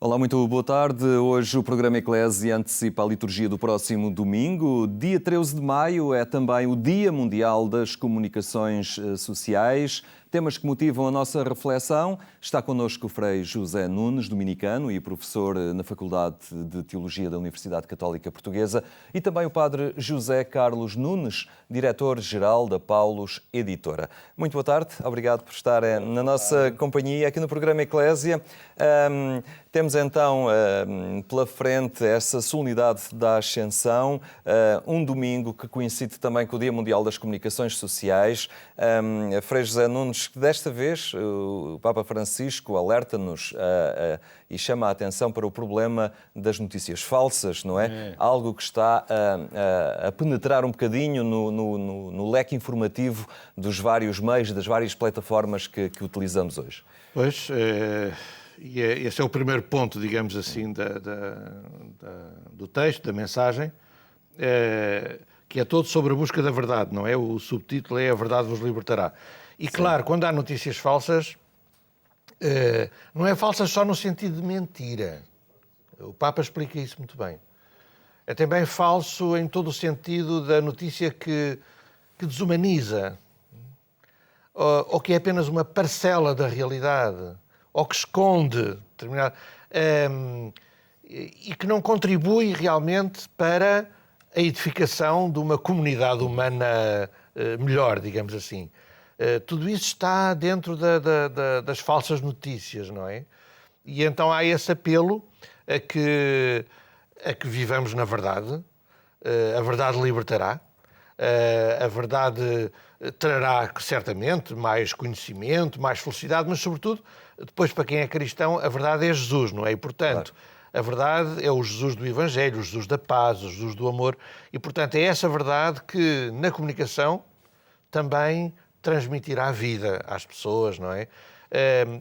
Olá, muito boa tarde. Hoje o programa Eclésia antecipa a liturgia do próximo domingo. Dia 13 de maio é também o Dia Mundial das Comunicações Sociais. Temas que motivam a nossa reflexão. Está connosco o Frei José Nunes, dominicano e professor na Faculdade de Teologia da Universidade Católica Portuguesa, e também o Padre José Carlos Nunes, diretor-geral da Paulus Editora. Muito boa tarde, obrigado por estar na nossa companhia aqui no programa Eclésia. Temos então pela frente essa solenidade da Ascensão, um domingo que coincide também com o Dia Mundial das Comunicações Sociais. Frei José Nunes, desta vez o Papa Francisco alerta-nos e chama a atenção para o problema das notícias falsas, não é? Algo que está a penetrar um bocadinho no leque informativo dos vários meios, das várias plataformas que utilizamos hoje. Pois, e esse é o primeiro ponto, digamos assim, do texto, da mensagem, que é todo sobre a busca da verdade, não é? O subtítulo é "A verdade vos libertará". E claro, quando há notícias falsas, não é falsas só no sentido de mentira. O Papa explica isso muito bem. É também falso em todo o sentido da notícia que desumaniza, ou que é apenas uma parcela da realidade, ou que esconde determinado, e que não contribui realmente para a edificação de uma comunidade humana melhor, digamos assim. Tudo isso está dentro das falsas notícias, não é? E então há esse apelo a que vivamos na verdade. A verdade libertará. A verdade trará certamente mais conhecimento, mais felicidade, mas sobretudo, depois para quem é cristão, a verdade é Jesus, não é? E portanto, a verdade é o Jesus do Evangelho, o Jesus da paz, o Jesus do amor. E portanto é essa verdade que na comunicação também transmitirá vida às pessoas, não é?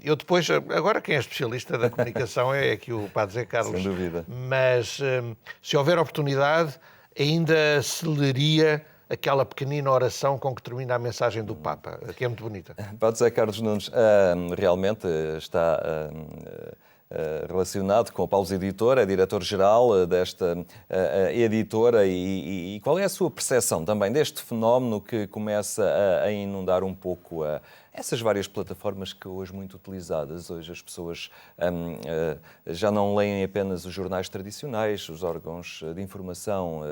Eu depois, agora quem é especialista da comunicação é aqui o Padre José Carlos. Sem dúvida. Mas se houver oportunidade, ainda se leria aquela pequenina oração com que termina a mensagem do Papa, que é muito bonita. Padre José Carlos Nunes, realmente está relacionado com a Paulus Editora, é diretor-geral desta editora, e qual é a sua percepção também deste fenómeno que começa a inundar um pouco essas várias plataformas que hoje muito utilizadas? Hoje as pessoas já não leem apenas os jornais tradicionais, os órgãos de informação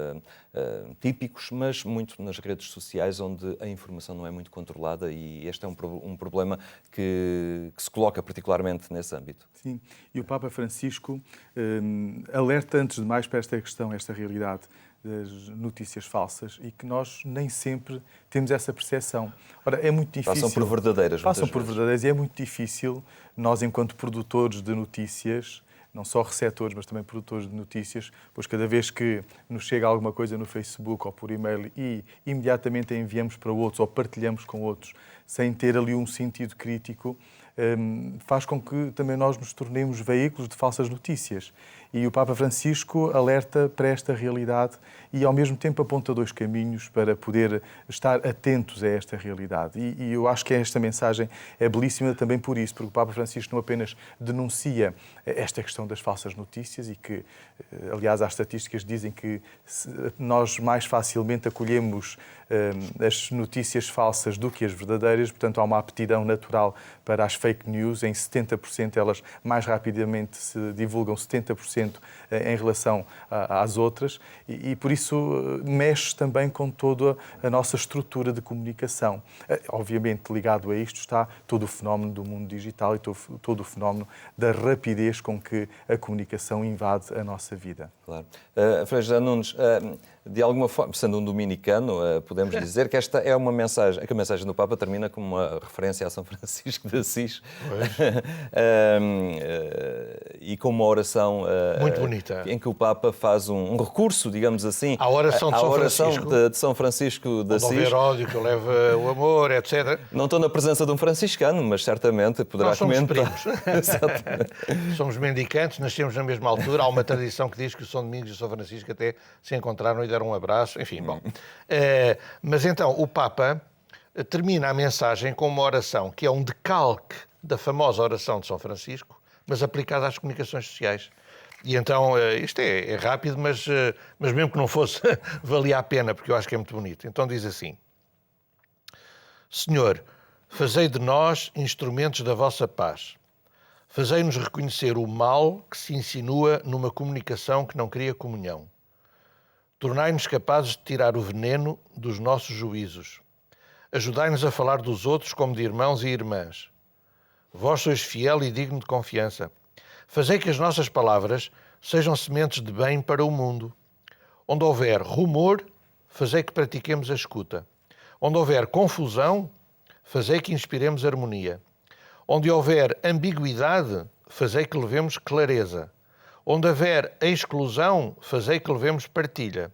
típicos, mas muito nas redes sociais, onde a informação não é muito controlada, e este é um problema que se coloca particularmente nesse âmbito. Sim, e o Papa Francisco alerta antes de mais para esta questão, esta realidade das notícias falsas, e que nós nem sempre temos essa percepção. Ora, é muito difícil... Passam por verdadeiras. Passam por verdadeiras, e é muito difícil nós, enquanto produtores de notícias, não só receptores, mas também produtores de notícias, pois cada vez que nos chega alguma coisa no Facebook ou por e-mail e imediatamente a enviamos para outros ou partilhamos com outros, sem ter ali um sentido crítico, faz com que também nós nos tornemos veículos de falsas notícias. E o Papa Francisco alerta para esta realidade e, ao mesmo tempo, aponta dois caminhos para poder estar atentos a esta realidade. E eu acho que esta mensagem é belíssima também por isso, porque o Papa Francisco não apenas denuncia esta questão das falsas notícias, e que, aliás, as estatísticas dizem que nós mais facilmente acolhemos as notícias falsas do que as verdadeiras, portanto há uma aptidão natural para as fake news. Em 70% elas mais rapidamente se divulgam, 70% em relação às outras, e por isso mexe também com toda a nossa estrutura de comunicação. Obviamente, ligado a isto está todo o fenómeno do mundo digital e todo o fenómeno da rapidez com que a comunicação invade a nossa vida. Claro. Frei José Nunes, de alguma forma, sendo um dominicano, podemos dizer que esta é uma mensagem, que a mensagem do Papa termina como uma referência a São Francisco de Assis e com uma oração muito bonita, em que o Papa faz um recurso, digamos assim, à oração de São Francisco de Assis. Não haver ódio que leva o amor, etc. Não estou na presença de um franciscano, mas certamente poderá nós somos comentar. Primos. Somos mendicantes, nascemos na mesma altura. Há uma tradição que diz que o São Domingos e o São Francisco até se encontraram e deram um abraço. Enfim, bom. Mas então, o Papa termina a mensagem com uma oração que é um decalque da famosa oração de São Francisco, mas aplicada às comunicações sociais. E então, isto é rápido, mas mesmo que não fosse, valia a pena, porque eu acho que é muito bonito. Então diz assim: Senhor, fazei de nós instrumentos da vossa paz. Fazei-nos reconhecer o mal que se insinua numa comunicação que não cria comunhão. Tornai-nos capazes de tirar o veneno dos nossos juízos. Ajudai-nos a falar dos outros como de irmãos e irmãs. Vós sois fiel e digno de confiança. Fazei que as nossas palavras sejam sementes de bem para o mundo. Onde houver rumor, fazei que pratiquemos a escuta. Onde houver confusão, fazei que inspiremos harmonia. Onde houver ambiguidade, fazei que levemos clareza. Onde houver exclusão, fazei que levemos partilha.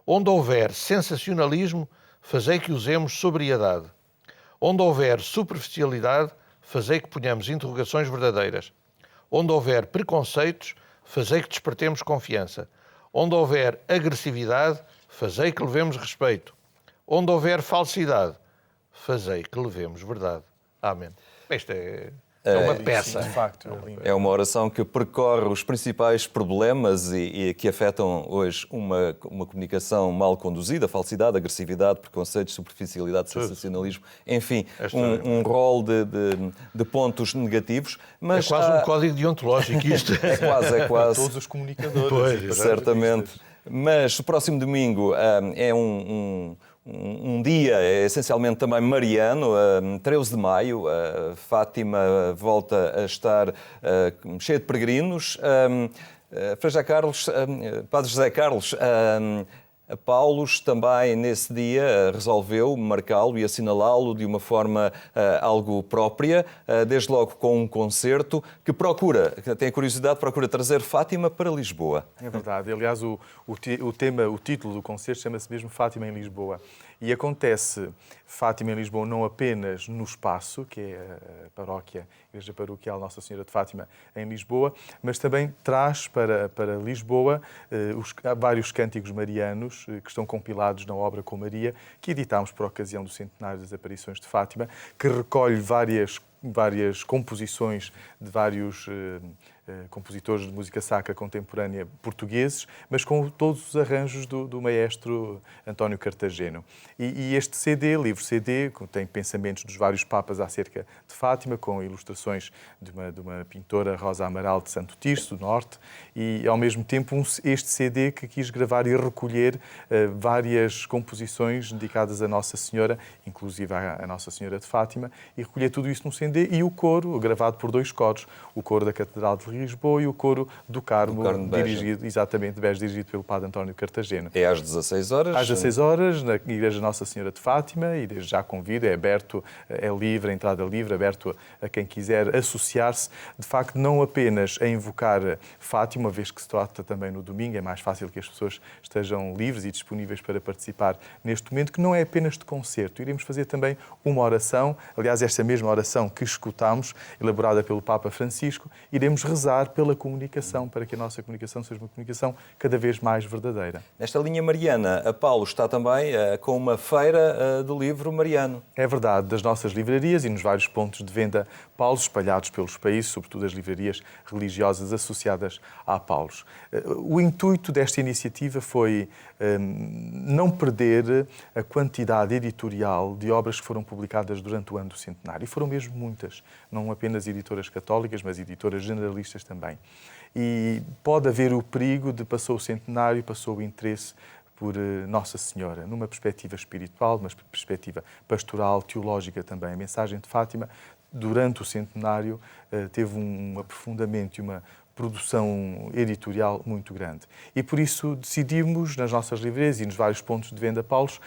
Onde houver sensacionalismo, fazei que usemos sobriedade. Onde houver superficialidade, fazei que ponhamos interrogações verdadeiras. Onde houver preconceitos, fazei que despertemos confiança. Onde houver agressividade, fazei que levemos respeito. Onde houver falsidade, fazei que levemos verdade. Amém. Isto é uma peça. De facto, É uma oração que percorre os principais problemas e que afetam hoje uma comunicação mal conduzida, falsidade, agressividade, preconceitos, superficialidade, sensacionalismo, enfim, um rol de pontos negativos. Mas é quase um código deontológico isto. É quase. Todos os comunicadores. Pois, certamente. Mas o próximo domingo é um dia essencialmente também mariano, 13 de maio, Fátima volta a estar cheia de peregrinos. Frei José Carlos, Padre José Carlos, Paulos também nesse dia resolveu marcá-lo e assinalá-lo de uma forma algo própria, desde logo com um concerto que tem a curiosidade, procura trazer Fátima para Lisboa. É verdade. Aliás, o título do concerto chama-se mesmo Fátima em Lisboa. E acontece Fátima em Lisboa não apenas no espaço, que é a paróquia, a Igreja Paroquial Nossa Senhora de Fátima em Lisboa, mas também traz para Lisboa vários cânticos marianos que estão compilados na obra Com Maria, que editámos por ocasião do centenário das aparições de Fátima, que recolhe várias composições de vários compositores de música sacra contemporânea portugueses, mas com todos os arranjos do maestro António Cartageno. E este CD, livro CD, tem pensamentos dos vários papas acerca de Fátima, com ilustrações de uma pintora, Rosa Amaral de Santo Tirso, do Norte, e ao mesmo tempo este CD que quis gravar e recolher várias composições dedicadas a Nossa Senhora, inclusive a Nossa Senhora de Fátima, e recolher tudo isso num CD, e o coro, gravado por 2 coros, o coro da Catedral de Lisboa e o coro do Carmo dirigido pelo Padre António Cartageno. É às 16 horas? Às 16 horas, na Igreja Nossa Senhora de Fátima, e desde já convido, é aberto, é livre, a entrada livre, aberto a quem quiser associar-se, de facto, não apenas a invocar Fátima, uma vez que se trata também no domingo, é mais fácil que as pessoas estejam livres e disponíveis para participar neste momento, que não é apenas de concerto. Iremos fazer também uma oração, aliás, esta mesma oração que escutámos, elaborada pelo Papa Francisco, iremos rezar pela comunicação, para que a nossa comunicação seja uma comunicação cada vez mais verdadeira. Nesta linha mariana, a Paulo está também com uma feira do livro mariano. É verdade, das nossas livrarias e nos vários pontos de venda Paulos espalhados pelos países, sobretudo as livrarias religiosas associadas a Paulos. O intuito desta iniciativa foi não perder a quantidade editorial de obras que foram publicadas durante o ano do centenário. E foram mesmo muitas, não apenas editoras católicas, mas editoras generalistas também. E pode haver o perigo de passou o centenário, passou o interesse por Nossa Senhora, numa perspectiva espiritual, uma perspectiva pastoral, teológica também. A mensagem de Fátima, durante o centenário, teve um aprofundamento e uma produção editorial muito grande. E por isso decidimos, nas nossas livrarias e nos vários pontos de venda Paulos,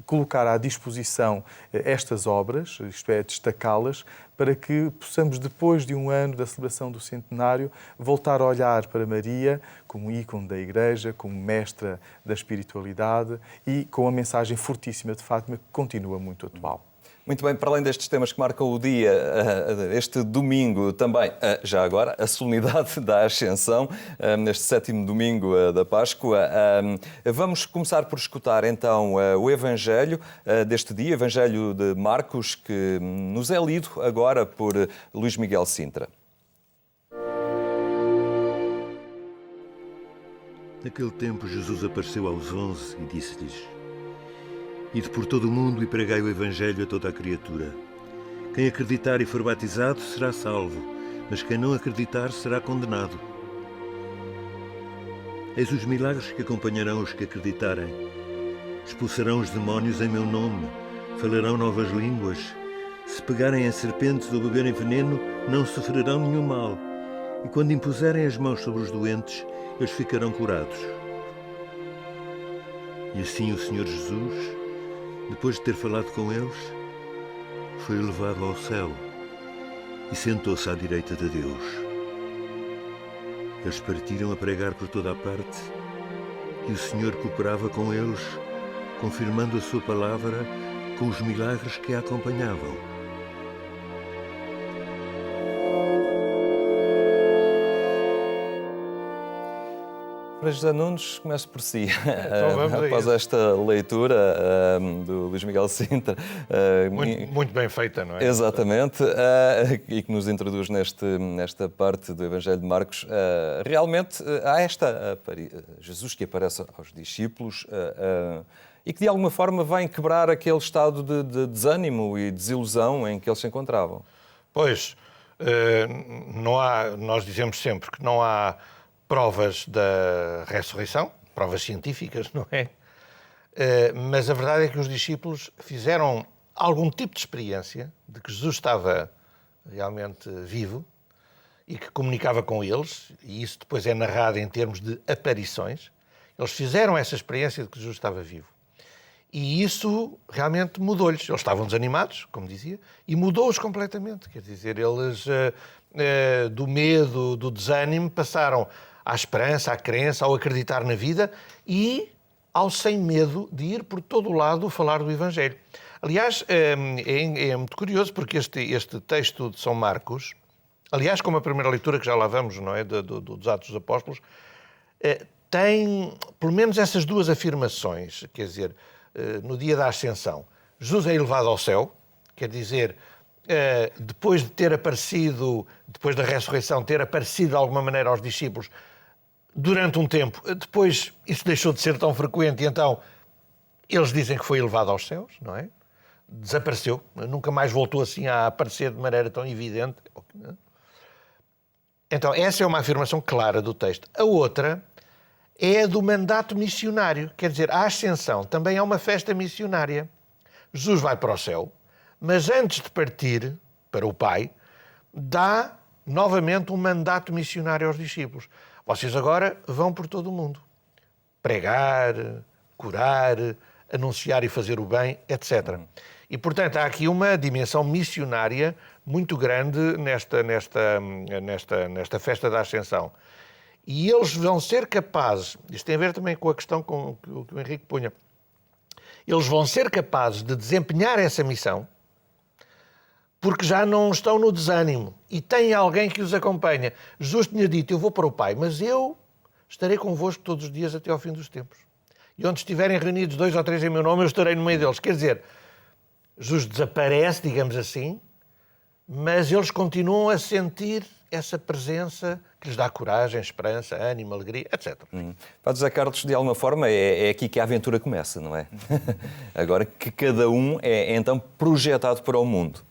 colocar à disposição estas obras, isto é, destacá-las, para que possamos, depois de um ano da celebração do centenário, voltar a olhar para Maria como ícone da Igreja, como mestra da espiritualidade e com a mensagem fortíssima de Fátima, que continua muito atual. Muito bem, para além destes temas que marcam o dia, este domingo também, já agora, a solenidade da Ascensão, neste 7º domingo da Páscoa. Vamos começar por escutar então o Evangelho deste dia, Evangelho de Marcos, que nos é lido agora por Luís Miguel Sintra. Naquele tempo, Jesus apareceu aos 11 e disse-lhes: Ide por todo o mundo e pregai o Evangelho a toda a criatura. Quem acreditar e for batizado será salvo, mas quem não acreditar será condenado. Eis os milagres que acompanharão os que acreditarem. Expulsarão os demónios em meu nome, falarão novas línguas. Se pegarem em serpentes ou beberem veneno, não sofrerão nenhum mal. E quando impuserem as mãos sobre os doentes, eles ficarão curados. E assim o Senhor Jesus, depois de ter falado com eles, foi levado ao céu e sentou-se à direita de Deus. Eles partiram a pregar por toda a parte e o Senhor cooperava com eles, confirmando a sua palavra com os milagres que a acompanhavam. Para José Nunes, começo por si. Então vamos a Após isso. esta leitura do Luís Miguel Sintra. Muito bem feita, não é? Exatamente, e que nos introduz nesta parte do Evangelho de Marcos. Realmente há Jesus que aparece aos discípulos e que de alguma forma vem quebrar aquele estado de desânimo e desilusão em que eles se encontravam. Pois, nós dizemos sempre que não há provas da ressurreição, provas científicas, não é? Mas a verdade é que os discípulos fizeram algum tipo de experiência de que Jesus estava realmente vivo e que comunicava com eles, e isso depois é narrado em termos de aparições. Eles fizeram essa experiência de que Jesus estava vivo. E isso realmente mudou-lhes. Eles estavam desanimados, como dizia, e mudou-os completamente. Quer dizer, eles do medo, do desânimo, passaram à esperança, à crença, ao acreditar na vida e ao sem medo de ir por todo o lado falar do Evangelho. Aliás, é muito curioso porque este texto de São Marcos, aliás, como a primeira leitura que já lá vamos, não é, dos Atos dos Apóstolos, tem pelo menos essas duas afirmações. Quer dizer, no dia da Ascensão, Jesus é elevado ao céu, quer dizer, depois de ter aparecido, depois da ressurreição, ter aparecido de alguma maneira aos discípulos durante um tempo, depois isso deixou de ser tão frequente e então eles dizem que foi elevado aos céus, não é? Desapareceu, nunca mais voltou assim a aparecer de maneira tão evidente. Então, essa é uma afirmação clara do texto. A outra é a do mandato missionário, quer dizer, a Ascensão também é uma festa missionária. Jesus vai para o céu, mas antes de partir para o Pai, dá novamente um mandato missionário aos discípulos. Vocês agora vão por todo o mundo. Pregar, curar, anunciar e fazer o bem, etc. E, portanto, há aqui uma dimensão missionária muito grande nesta festa da Ascensão. E eles vão ser capazes, isto tem a ver também com a questão que o Henrique punha, eles vão ser capazes de desempenhar essa missão porque já não estão no desânimo e têm alguém que os acompanha. Jesus tinha dito, eu vou para o Pai, mas eu estarei convosco todos os dias até ao fim dos tempos. E onde estiverem reunidos 2 ou 3 em meu nome, eu estarei no meio deles. Quer dizer, Jesus desaparece, digamos assim, mas eles continuam a sentir essa presença que lhes dá coragem, esperança, ânimo, alegria, etc. Para José Carlos, de alguma forma, é aqui que a aventura começa, não é? Agora que cada um é então projetado para o mundo.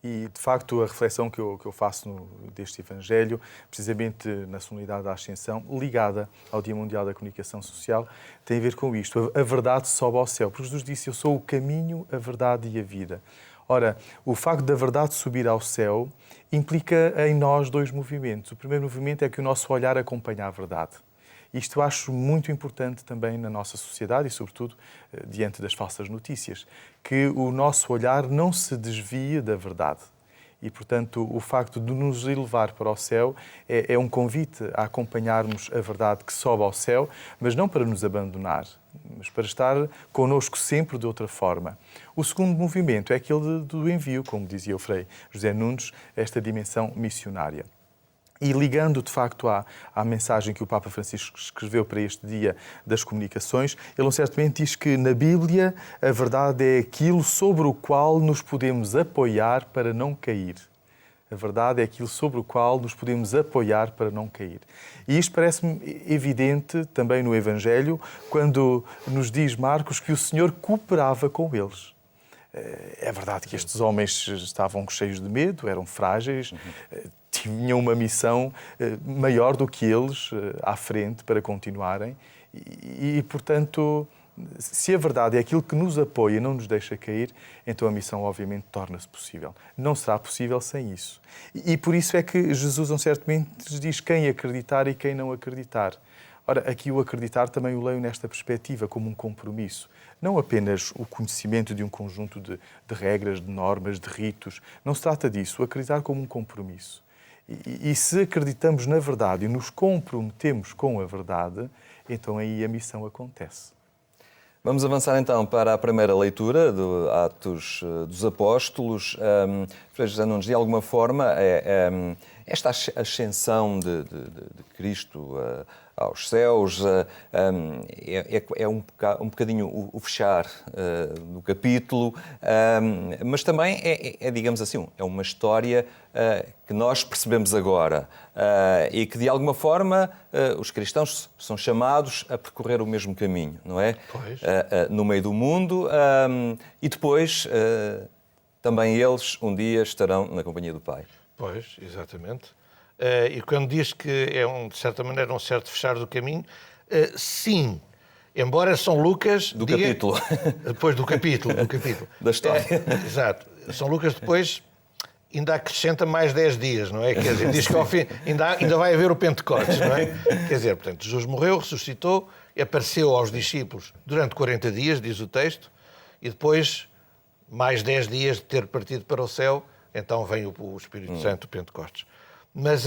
E, de facto, a reflexão que eu faço deste Evangelho, precisamente na solenidade da Ascensão, ligada ao Dia Mundial da Comunicação Social, tem a ver com isto. A verdade sobe ao céu. Porque Jesus disse, eu sou o caminho, a verdade e a vida. Ora, o facto da verdade subir ao céu implica em nós 2 movimentos. O primeiro movimento é que o nosso olhar acompanha a verdade. Isto eu acho muito importante também na nossa sociedade e, sobretudo, diante das falsas notícias, que o nosso olhar não se desvie da verdade. E, portanto, o facto de nos elevar para o céu é um convite a acompanharmos a verdade que sobe ao céu, mas não para nos abandonar, mas para estar connosco sempre de outra forma. O segundo movimento é aquele do envio, como dizia o Frei José Nunes, esta dimensão missionária. E ligando, de facto, à mensagem que o Papa Francisco escreveu para este Dia das Comunicações, ele certamente diz que na Bíblia a verdade é aquilo sobre o qual nos podemos apoiar para não cair. A verdade é aquilo sobre o qual nos podemos apoiar para não cair. E isto parece-me evidente também no Evangelho, quando nos diz Marcos que o Senhor cooperava com eles. É verdade que estes homens estavam cheios de medo, eram frágeis, tinham uma missão maior do que eles à frente para continuarem e, portanto, se a verdade é aquilo que nos apoia e não nos deixa cair, então a missão obviamente torna-se possível. Não será possível sem isso. E por isso é que Jesus, a um certo momento, diz quem acreditar e quem não acreditar. Ora, aqui o acreditar também o leio nesta perspectiva, como um compromisso. Não apenas o conhecimento de um conjunto de regras, de normas, de ritos. Não se trata disso. O acreditar como um compromisso. E se acreditamos na verdade e nos comprometemos com a verdade, então aí a missão acontece. Vamos avançar então para a primeira leitura do Atos dos Apóstolos. Frei José Nunes, de alguma forma, esta ascensão de Cristo aos céus é um bocadinho o fechar do capítulo, mas também digamos assim, é uma história que nós percebemos agora e que, de alguma forma, os cristãos são chamados a percorrer o mesmo caminho, não é? Pois. No meio do mundo e depois também eles um dia estarão na companhia do Pai. Pois, exatamente. E quando diz que de certa maneira, um certo fechar do caminho, sim, embora São Lucas... Capítulo. Depois do capítulo. Da história. Exato. São Lucas depois ainda acrescenta mais 10 dias, não é? Quer dizer, diz que ao fim ainda vai haver o Pentecostes, não é? Quer dizer, portanto, Jesus morreu, ressuscitou, apareceu aos discípulos durante 40 dias, diz o texto, e depois, mais 10 dias de ter partido para o céu, então vem o Espírito Santo, o Pentecostes. Mas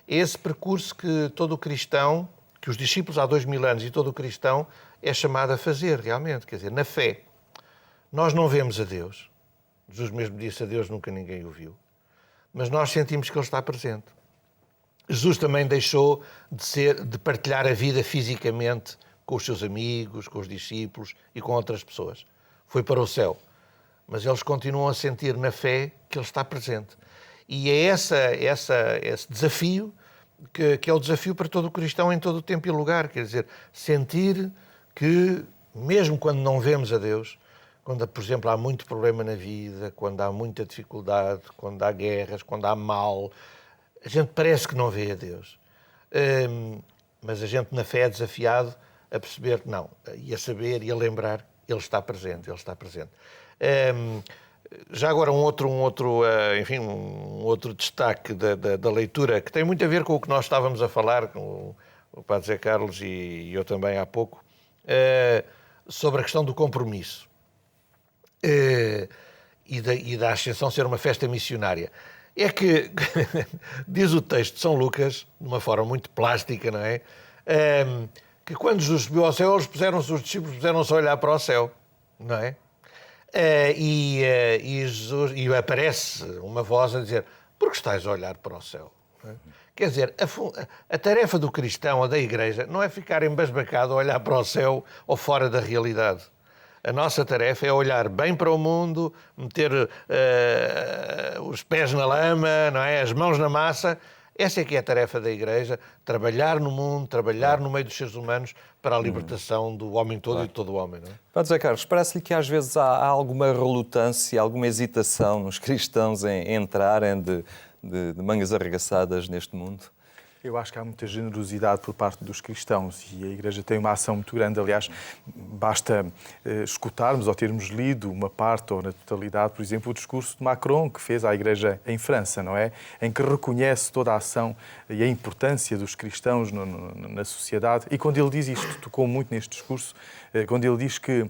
esse percurso que todo o cristão, que os discípulos há 2000 anos e todo o cristão é chamado a fazer realmente, quer dizer, na fé. Nós não vemos a Deus. Jesus mesmo disse a Deus, nunca ninguém o viu. Mas nós sentimos que Ele está presente. Jesus também deixou de partilhar a vida fisicamente com os seus amigos, com os discípulos e com outras pessoas. Foi para o céu. Mas eles continuam a sentir na fé que Ele está presente. E é esse desafio que é o desafio para todo o cristão em todo o tempo e lugar. Quer dizer, sentir que, mesmo quando não vemos a Deus, quando, por exemplo, há muito problema na vida, quando há muita dificuldade, quando há guerras, quando há mal, a gente parece que não vê a Deus. Mas a gente, na fé, é desafiado a perceber que não, e a saber e a lembrar, Ele está presente, Ele está presente. Já agora um outro destaque da leitura, que tem muito a ver com o que nós estávamos a falar, com o Padre Zé Carlos e eu também há pouco, sobre a questão do compromisso e da ascensão ser uma festa missionária. É que, diz o texto de São Lucas, de uma forma muito plástica, não é? Que quando Jesus subiu ao céu, os discípulos puseram-se a olhar para o céu, não é? E aparece uma voz a dizer: por que estás a olhar para o céu? Quer dizer, a tarefa do cristão ou da Igreja não é ficar embasbacado a olhar para o céu ou fora da realidade. A nossa tarefa é olhar bem para o mundo, meter os pés na lama, não é? As mãos na massa. Essa é que é a tarefa da Igreja, trabalhar no mundo, trabalhar no meio dos seres humanos para a libertação do homem todo e de todo o homem. Não é? Padre Zé Carlos, parece-lhe que às vezes há alguma relutância, alguma hesitação nos cristãos em entrarem de mangas arregaçadas neste mundo? Eu acho que há muita generosidade por parte dos cristãos e a Igreja tem uma ação muito grande. Aliás, basta escutarmos ou termos lido uma parte ou na totalidade, por exemplo, o discurso de Macron que fez à Igreja em França, não é? Em que reconhece toda a ação e a importância dos cristãos na sociedade. E quando ele diz isto, tocou muito neste discurso, quando ele diz que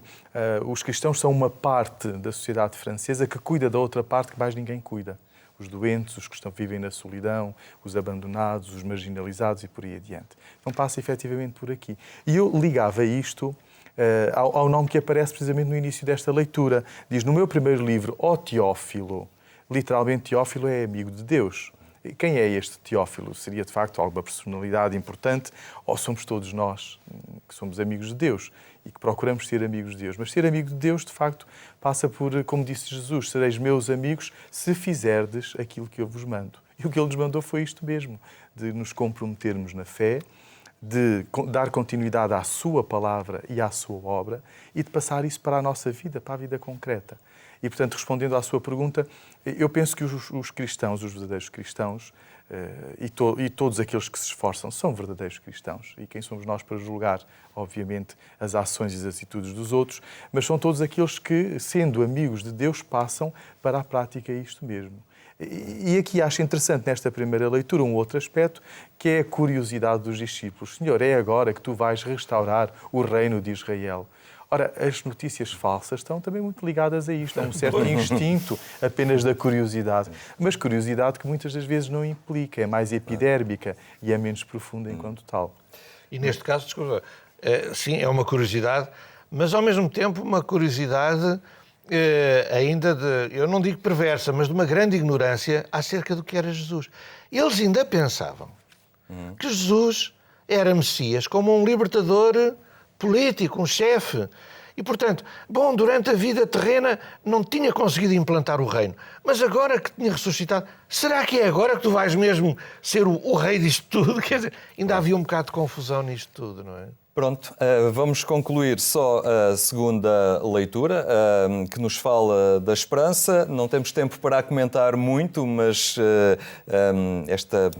os cristãos são uma parte da sociedade francesa que cuida da outra parte que mais ninguém cuida. Os doentes, os que vivem na solidão, os abandonados, os marginalizados e por aí adiante. Então passa efetivamente por aqui. E eu ligava isto ao nome que aparece precisamente no início desta leitura. Diz, no meu primeiro livro, ó Teófilo. Literalmente, Teófilo é amigo de Deus. Quem é este Teófilo? Seria, de facto, alguma personalidade importante ou somos todos nós que somos amigos de Deus? e que procuramos ser amigos de Deus. Mas ser amigo de Deus, de facto, passa por, como disse Jesus, sereis meus amigos se fizerdes aquilo que eu vos mando. E o que Ele nos mandou foi isto mesmo, de nos comprometermos na fé, de dar continuidade à sua palavra e à sua obra e de passar isso para a nossa vida, para a vida concreta. E, portanto, respondendo à sua pergunta, eu penso que os cristãos, os verdadeiros cristãos, e todos aqueles que se esforçam são verdadeiros cristãos. E quem somos nós para julgar, obviamente, as ações e as atitudes dos outros, mas são todos aqueles que, sendo amigos de Deus, passam para a prática isto mesmo. E aqui acho interessante, nesta primeira leitura, um outro aspecto, que é a curiosidade dos discípulos. Senhor, é agora que tu vais restaurar o reino de Israel. Ora, as notícias falsas estão também muito ligadas a isto, a um certo instinto apenas da curiosidade. Mas curiosidade que muitas das vezes não implica, é mais epidérmica e é menos profunda enquanto tal. E neste caso, desculpa, sim, é uma curiosidade, mas ao mesmo tempo uma curiosidade ainda de, eu não digo perversa, mas de uma grande ignorância acerca do que era Jesus. Eles ainda pensavam que Jesus era Messias como um libertador político, um chefe. E, portanto, bom, durante a vida terrena não tinha conseguido implantar o reino. Mas agora que tinha ressuscitado, será que é agora que tu vais mesmo ser o rei disto tudo? Quer dizer, ainda havia um bocado de confusão nisto tudo, não é? Pronto, vamos concluir só a segunda leitura, que nos fala da esperança. Não temos tempo para comentar muito, mas esta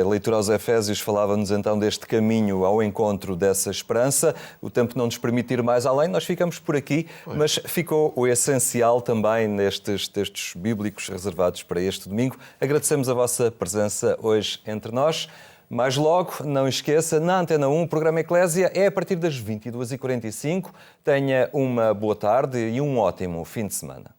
leitura aos Efésios falava-nos então deste caminho ao encontro dessa esperança. O tempo não nos permite ir mais além, nós ficamos por aqui, mas ficou o essencial também nestes textos bíblicos reservados para este domingo. Agradecemos a vossa presença hoje entre nós. Mais logo, não esqueça, na Antena 1, o programa Eclésia é a partir das 22h45. Tenha uma boa tarde e um ótimo fim de semana.